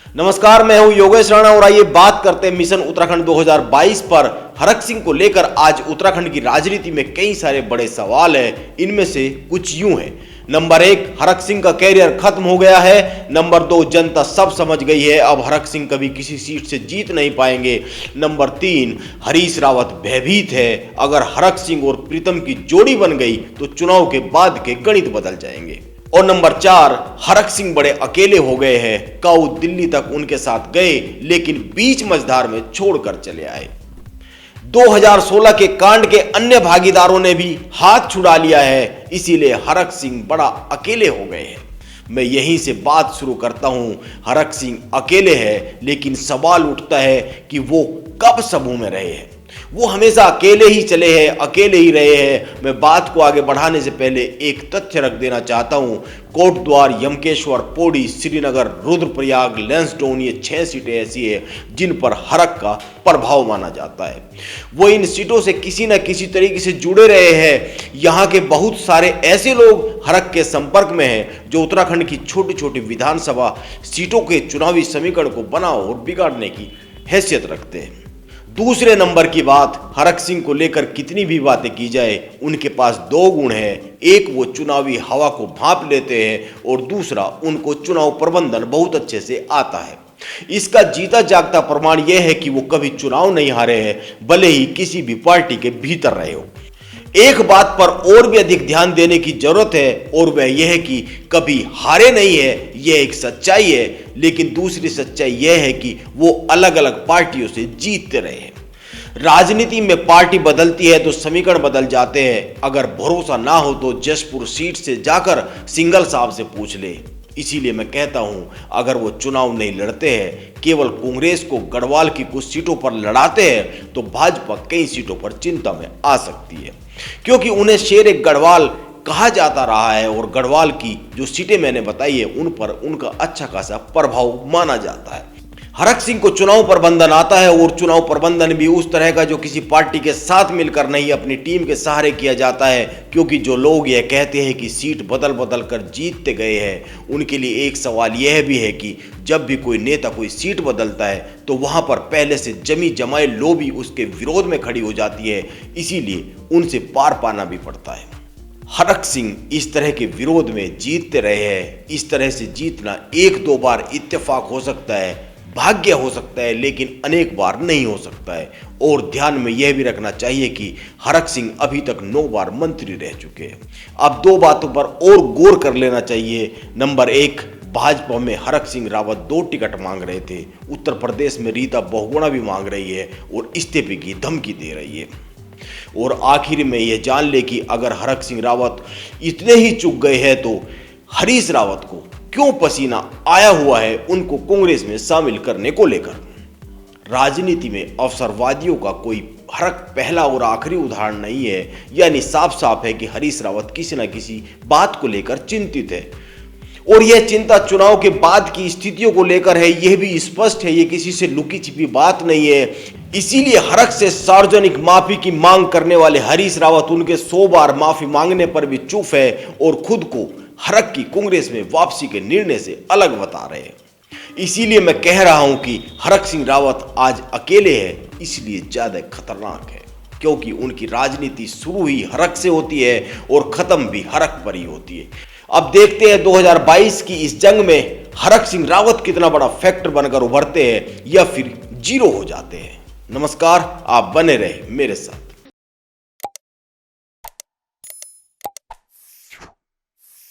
नमस्कार, मैं हूं योगेश राणा और आइए बात करते हैं मिशन उत्तराखंड 2022 पर। हरक सिंह को लेकर आज उत्तराखंड की राजनीति में कई सारे बड़े सवाल हैं। इनमें से कुछ यूं हैं। नंबर 1, हरक सिंह का कैरियर खत्म हो गया है। नंबर 2, जनता सब समझ गई है, अब हरक सिंह कभी किसी सीट से जीत नहीं पाएंगे। नंबर 3, हरीश रावत भयभीत है, अगर हरक सिंह और प्रीतम की जोड़ी बन गई तो चुनाव के बाद के गणित बदल जाएंगे। और नंबर 4, हरक सिंह बड़े अकेले हो गए हैं, काऊ दिल्ली तक उनके साथ गए लेकिन बीच मझधार में छोड़कर चले आए। 2016 के कांड के अन्य भागीदारों ने भी हाथ छुड़ा लिया है, इसीलिए हरक सिंह बड़ा अकेले हो गए हैं। मैं यहीं से बात शुरू करता हूं। हरक सिंह अकेले है, लेकिन सवाल उठता है कि वो कब समूह में रहे हैं। वो हमेशा अकेले ही चले हैं, अकेले ही रहे हैं। मैं बात को आगे बढ़ाने से पहले एक तथ्य रख देना चाहता हूं। कोटद्वार, यमकेश्वर, पौड़ी, श्रीनगर, रुद्रप्रयाग, लैंसडाउन, ये 6 सीटें ऐसी है जिन पर हरक का प्रभाव माना जाता है। वो इन सीटों से किसी न किसी तरीके से जुड़े रहे हैं। यहाँ के बहुत सारे ऐसे लोग हरक के संपर्क में हैं जो उत्तराखंड की छोटी छोटी विधानसभा सीटों के चुनावी समीकरण को बनाओ और बिगाड़ने की हैसियत रखते हैं। दूसरे नंबर की बात, हरक सिंह को लेकर कितनी भी बातें की जाए, उनके पास 2 गुण हैं। एक, वो चुनावी हवा को भांप लेते हैं और दूसरा, उनको चुनाव प्रबंधन बहुत अच्छे से आता है। इसका जीता जागता प्रमाण यह है कि वो कभी चुनाव नहीं हारे हैं, भले ही किसी भी पार्टी के भीतर रहे हो। एक बात पर और भी अधिक ध्यान देने की जरूरत है और वह यह है कि कभी हारे नहीं है, यह एक सच्चाई है। लेकिन दूसरी सच्चाई यह है कि वो अलग अलग पार्टियों से जीतते रहे हैं। राजनीति में पार्टी बदलती है तो समीकरण बदल जाते हैं। अगर भरोसा ना हो तो जशपुर सीट से जाकर सिंघल साहब से पूछ ले। इसीलिए मैं कहता हूं, अगर वो चुनाव नहीं लड़ते हैं, केवल कांग्रेस को गढ़वाल की कुछ सीटों पर लड़ाते हैं, तो भाजपा कई सीटों पर चिंता में आ सकती है, क्योंकि उन्हें शेर गढ़वाल कहा जाता रहा है और गढ़वाल की जो सीटें मैंने बताई है उन पर उनका अच्छा खासा प्रभाव माना जाता है। हरक सिंह को चुनाव प्रबंधन आता है और चुनाव प्रबंधन भी उस तरह का जो किसी पार्टी के साथ मिलकर नहीं, अपनी टीम के सहारे किया जाता है। क्योंकि जो लोग यह कहते हैं कि सीट बदल बदल कर जीतते गए हैं, उनके लिए एक सवाल यह भी है कि जब भी कोई नेता कोई सीट बदलता है तो वहां पर पहले से जमी जमाए लोबी उसके विरोध में खड़ी हो जाती है, इसीलिए उनसे पार पाना भी पड़ता है। हरक सिंह इस तरह के विरोध में जीतते रहे हैं। इस तरह से जीतना 1-2 बार इत्तेफाक हो सकता है, भाग्य हो सकता है, लेकिन अनेक बार नहीं हो सकता है। और ध्यान में यह भी रखना चाहिए कि हरक सिंह अभी तक 9 बार मंत्री रह चुके हैं। अब 2 बातों पर और गौर कर लेना चाहिए। नंबर 1, भाजपा में हरक सिंह रावत 2 टिकट मांग रहे थे। उत्तर प्रदेश में रीता बहुगुणा भी मांग रही है और इस्तीफे की धमकी दे रही है। और आखिर में यह जान ले कि अगर हरक सिंह रावत इतने ही चुक गए हैं तो हरीश रावत को क्यों पसीना आया हुआ है उनको कांग्रेस में शामिल करने को लेकर। राजनीति में अवसरवादियों का कोई हरक पहला और आखिरी उदाहरण नहीं है। यानी साफ साफ है कि हरीश रावत किसी न किसी बात को लेकर चिंतित है और यह चिंता चुनाव के बाद की स्थितियों को लेकर है। यह भी स्पष्ट है, यह किसी से लुकी छिपी बात नहीं है। इसीलिए हरक से सार्वजनिक माफी की मांग करने वाले हरीश रावत उनके 100 बार माफी मांगने पर भी चुप है और खुद को हरक की कांग्रेस में वापसी के निर्णय से अलग बता रहे हैं। इसीलिए मैं कह रहा हूं कि हरक सिंह रावत आज अकेले है, इसलिए ज्यादा खतरनाक है, क्योंकि उनकी राजनीति शुरू ही हरक से होती है और खत्म भी हरक पर ही होती है। अब देखते हैं 2022 की इस जंग में हरक सिंह रावत कितना बड़ा फैक्टर बनकर उभरते हैं या फिर जीरो हो जाते हैं। नमस्कार, आप बने रहे मेरे साथ।